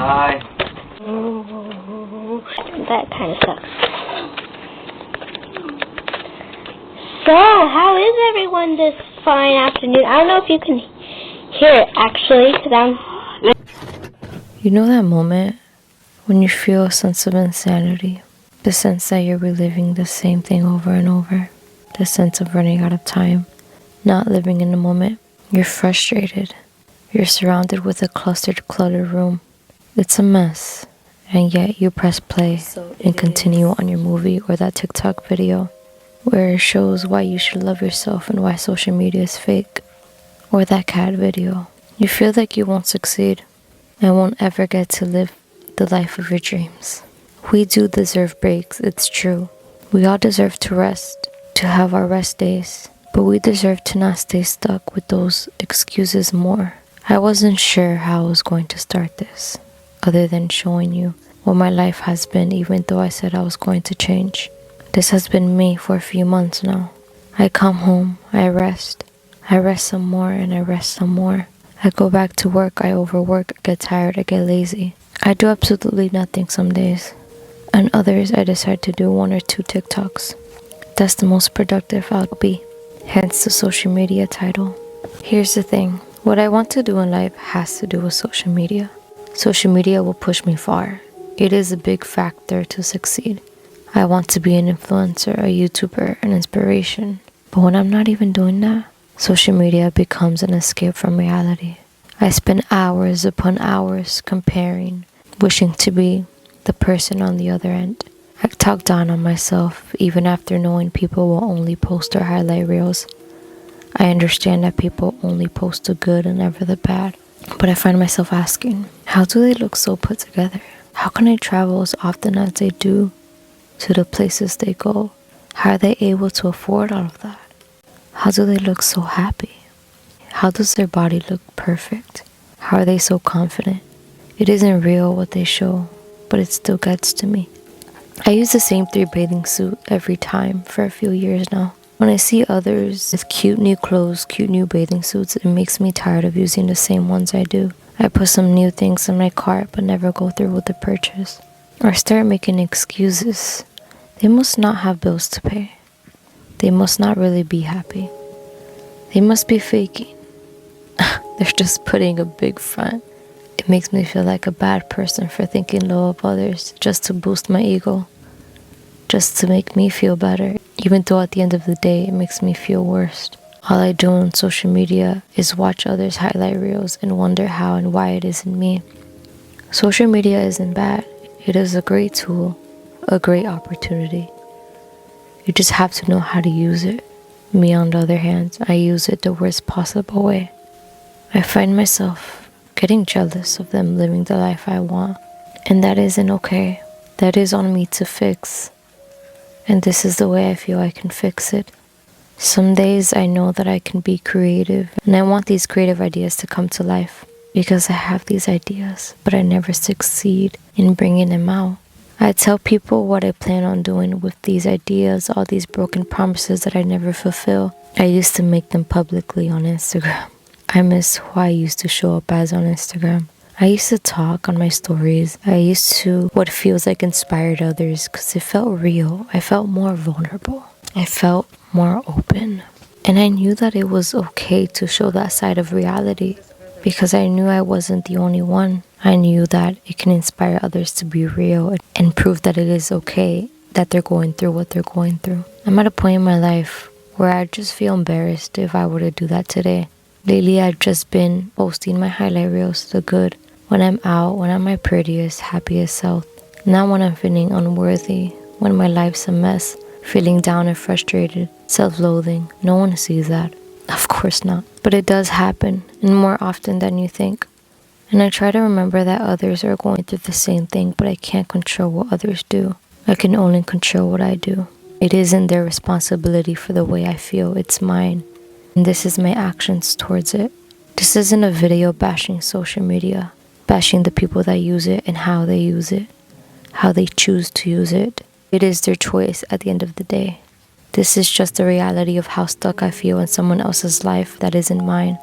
Hi. Oh, that kind of sucks. So, how is everyone this fine afternoon? I don't know if you can hear it, actually, because You know that moment when you feel a sense of insanity? The sense that you're reliving the same thing over and over. The sense of running out of time, not living in the moment. You're frustrated. You're surrounded with a cluttered room. It's a mess, and yet you press play and continue on your movie or that TikTok video where it shows why you should love yourself and why social media is fake. Or that cat video. You feel like you won't succeed and won't ever get to live the life of your dreams. We do deserve breaks, it's true. We all deserve to rest, to have our rest days, but we deserve to not stay stuck with those excuses more. I wasn't sure how I was going to start this, other than showing you what my life has been, even though I said I was going to change. This has been me for a few months now. I come home, I rest some more, and I rest some more. I go back to work, I overwork, I get tired, I get lazy. I do absolutely nothing some days. And others, I decide to do 1 or 2 TikToks. That's the most productive I'll be. Hence the social media title. Here's the thing. What I want to do in life has to do with social media. Social media will push me far. It is a big factor to succeed. I want to be an influencer, a YouTuber, an inspiration. But when I'm not even doing that, social media becomes an escape from reality. I spend hours upon hours comparing, wishing to be the person on the other end. I talk down on myself even after knowing people will only post their highlight reels. I understand that people only post the good and never the bad. But I find myself asking, how do they look so put together? How can they travel as often as they do to the places they go? How are they able to afford all of that? How do they look so happy? How does their body look perfect? How are they so confident? It isn't real what they show, but it still gets to me. I use the same 3 bathing suit every time for a few years now. When I see others with cute new clothes, cute new bathing suits, it makes me tired of using the same ones I do. I put some new things in my cart but never go through with the purchase. Or start making excuses. They must not have bills to pay. They must not really be happy. They must be faking. They're just putting a big front. It makes me feel like a bad person for thinking low of others just to boost my ego, just to make me feel better, even though at the end of the day it makes me feel worse. All I do on social media is watch others' highlight reels and wonder how and why it isn't me. Social media isn't bad. It is a great tool, a great opportunity. You just have to know how to use it. Me, on the other hand, I use it the worst possible way. I find myself getting jealous of them living the life I want. And that isn't okay. That is on me to fix. And this is the way I feel I can fix it. Some days I know that I can be creative, and I want these creative ideas to come to life because I have these ideas, but I never succeed in bringing them out. I tell people what I plan on doing with these ideas, all these broken promises that I never fulfill. I used to make them publicly on Instagram. I miss who I used to show up as on Instagram. I used to talk on my stories. I used to what feels like inspired others because it felt real. I felt more vulnerable. I felt more open. And I knew that it was okay to show that side of reality because I knew I wasn't the only one. I knew that it can inspire others to be real and prove that it is okay that they're going through what they're going through. I'm at a point in my life where I just feel embarrassed if I were to do that today. Lately, I've just been posting my highlight reels, the good, when I'm out, when I'm my prettiest, happiest self. Not when I'm feeling unworthy, when my life's a mess, feeling down and frustrated, self-loathing. No one sees that. Of course not. But it does happen, and more often than you think. And I try to remember that others are going through the same thing, but I can't control what others do. I can only control what I do. It isn't their responsibility for the way I feel, it's mine. And this is my actions towards it. This isn't a video bashing social media, bashing the people that use it and how they use it, how they choose to use it. It is their choice at the end of the day. This is just the reality of how stuck I feel in someone else's life that isn't mine.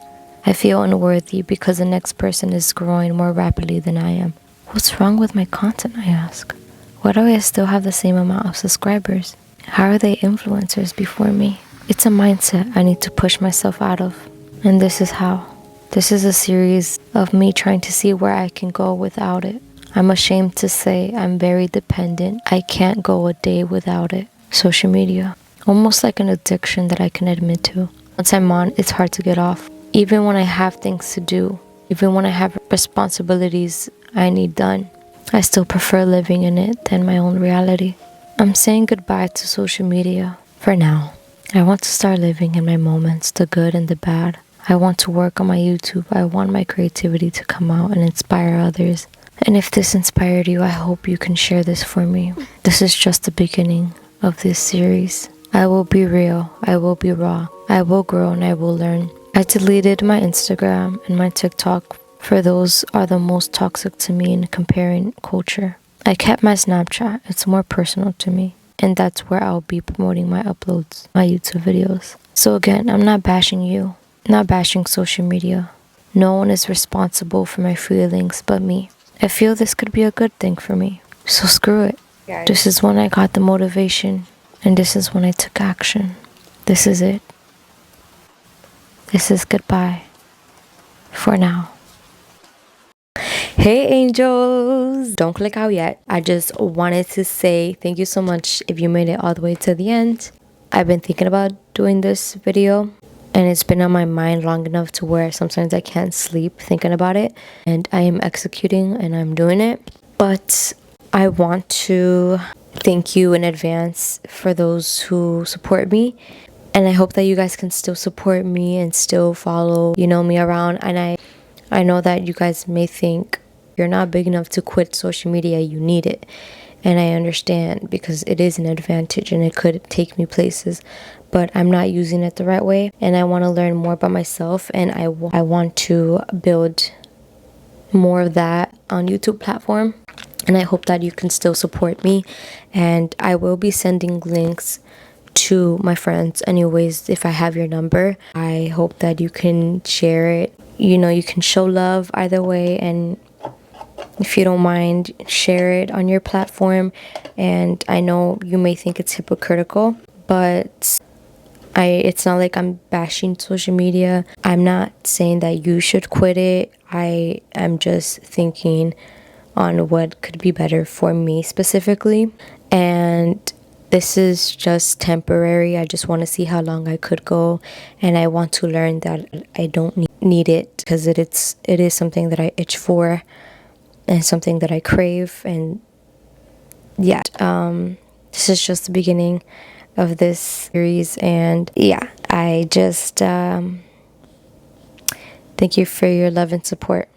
I feel unworthy because the next person is growing more rapidly than I am. What's wrong with my content, I ask? Why do I still have the same amount of subscribers? How are they influencers before me? It's a mindset I need to push myself out of. And this is how. This is a series of me trying to see where I can go without it. I'm ashamed to say I'm very dependent. I can't go a day without it. Social media. Almost like an addiction that I can admit to. Once I'm on, it's hard to get off. Even when I have things to do, even when I have responsibilities I need done, I still prefer living in it than my own reality. I'm saying goodbye to social media for now. I want to start living in my moments, the good and the bad. I want to work on my YouTube. I want my creativity to come out and inspire others. And if this inspired you, I hope you can share this for me. This is just the beginning of this series. I will be real. I will be raw. I will grow and I will learn. I deleted my Instagram and my TikTok, for those are the most toxic to me in comparing culture. I kept my Snapchat. It's more personal to me. And that's where I'll be promoting my uploads, my YouTube videos. So again, I'm not bashing you, not bashing social media. No one is responsible for my feelings but me. I feel this could be a good thing for me. So screw it. This is when I got the motivation. And this is when I took action. This is it. This is goodbye. For now. Hey angels! Don't click out yet. I just wanted to say thank you so much if you made it all the way to the end. I've been thinking about doing this video and it's been on my mind long enough to where sometimes I can't sleep thinking about it, and I am executing and I'm doing it. But I want to thank you in advance for those who support me, and I hope that you guys can still support me and still follow, me around. And I know that you guys may think you're not big enough to quit social media, you need it. And I understand, because it is an advantage and it could take me places, but I'm not using it the right way. And I want to learn more about myself, and I want to build more of that on YouTube platform. And I hope that you can still support me. And I will be sending links to my friends anyways if I have your number. I hope that you can share it. You can show love either way, and if you don't mind, share it on your platform. And I know you may think it's hypocritical, but it's not like I'm bashing social media. I'm not saying that you should quit it. I am just thinking on what could be better for me specifically. And this is just temporary. I just want to see how long I could go, and I want to learn that I don't need it, because it is something that I itch for and something that I crave. And yeah, this is just the beginning of this series. And yeah, I just thank you for your love and support.